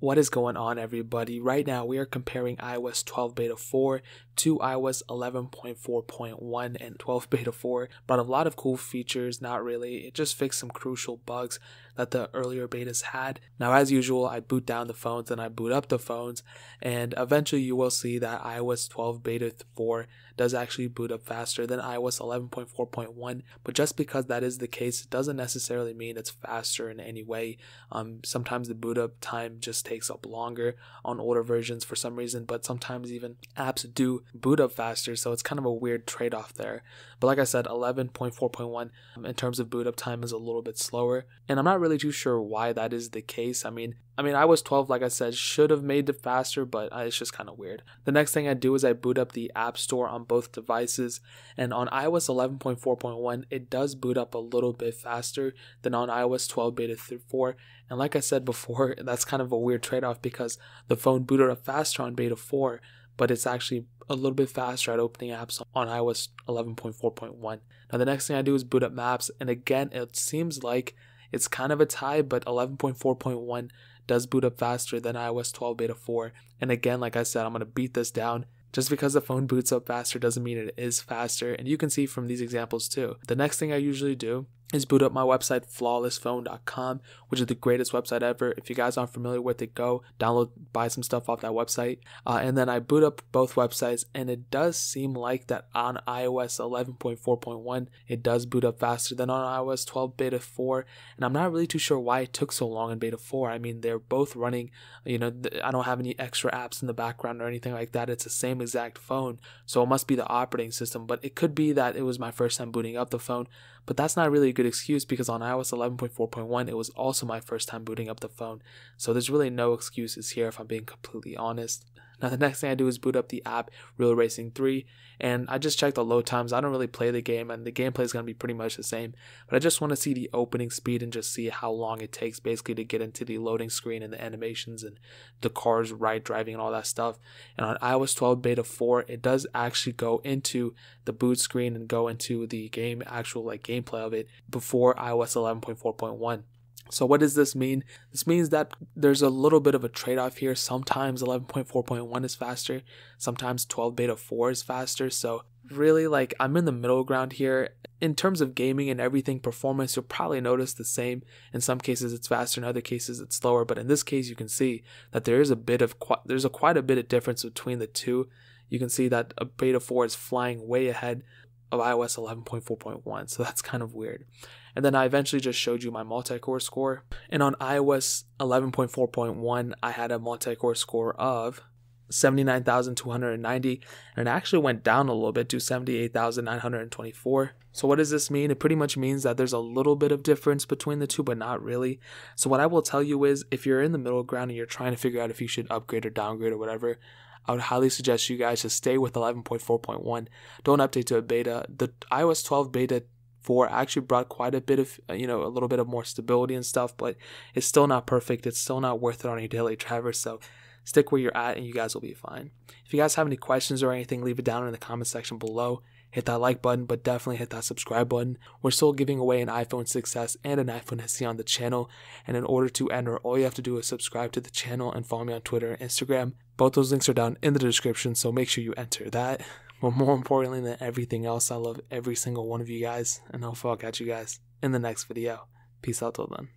What is going on, everybody? Right now we are comparing iOS 12 beta 4 to iOS 11.4.1, and 12 beta 4 brought a lot of cool features. Not really, it just fixed some crucial bugs that the earlier betas had. Now, as usual, I boot down the phones and I boot up the phones, and eventually you will see that iOS 12 beta 4 does actually boot up faster than iOS 11.4.1, but just because that is the case, it doesn't necessarily mean it's faster in any way. Sometimes the boot up time just takes up longer on older versions for some reason, but sometimes even apps do boot up faster, so it's kind of a weird trade-off there. But like I said, 11.4.1 in terms of boot up time is a little bit slower, and I'm not really too sure why that is the case. I mean iOS 12, like I said, should have made it faster, but it's just kind of weird. The next thing I do is I boot up the App Store on both devices, and on iOS 11.4.1 it does boot up a little bit faster than on iOS 12 beta 4. And like I said before, that's kind of a weird trade-off because the phone booted up faster on beta 4, but it's actually a little bit faster at opening apps on iOS 11.4.1. Now the next thing I do is boot up Maps, and again it seems like it's kind of a tie, but 11.4.1 does boot up faster than iOS 12 beta 4. And again, like I said, I'm going to beat this down. Just because the phone boots up faster doesn't mean it is faster, and you can see from these examples too. The next thing I usually do is boot up my website, flawlessphone.com, which is the greatest website ever. If you guys aren't familiar with it, go download, buy some stuff off that website. And then I boot up both websites, and it does seem like that on iOS 11.4.1, it does boot up faster than on iOS 12 beta 4. And I'm not really too sure why it took so long in beta 4. I mean, they're both running, I don't have any extra apps in the background or anything like that. It's the same exact phone, so it must be the operating system. But it could be that it was my first time booting up the phone, but that's not really a good excuse because on iOS 11.4.1 it was also my first time booting up the phone, so there's really no excuses here if I'm being completely honest. Now the next thing I do is boot up the app Real Racing 3, and I just checked the load times. I don't really play the game, and the gameplay is going to be pretty much the same, but I just want to see the opening speed and just see how long it takes basically to get into the loading screen and the animations and the cars driving and all that stuff. And on iOS 12 beta 4 it does actually go into the boot screen and go into the game, actual gameplay of it, before iOS 11.4.1. So what does this mean? This means that there's a little bit of a trade-off here. Sometimes 11.4.1 is faster, sometimes 12 beta 4 is faster. So really, I'm in the middle ground here. In terms of gaming and everything, performance, you'll probably notice the same. In some cases it's faster, in other cases it's slower, but in this case you can see that there is quite a bit of difference between the two. You can see that a beta 4 is flying way ahead of iOS 11.4.1, so that's kind of weird. And then I eventually just showed you my multi-core score, and on iOS 11.4.1 I had a multi-core score of 79,290, and it actually went down a little bit to 78,924. So what does this mean? It pretty much means that there's a little bit of difference between the two, but not really. So what I will tell you is, if you're in the middle ground and you're trying to figure out if you should upgrade or downgrade or whatever, I would highly suggest you guys just stay with 11.4.1. Don't update to a beta. The iOS 12 beta 4 actually brought quite a bit of, a little bit of more stability and stuff, but it's still not perfect. It's still not worth it on your daily driver. So stick where you're at and you guys will be fine. If you guys have any questions or anything, leave it down in the comment section below. Hit that like button, but definitely hit that subscribe button. We're still giving away an iPhone 6s and an iPhone SE on the channel, and in order to enter, all you have to do is subscribe to the channel and follow me on Twitter and Instagram. Both those links are down in the description, so make sure you enter that. But more importantly than everything else, I love every single one of you guys, and hopefully I'll catch you guys in the next video. Peace out till then.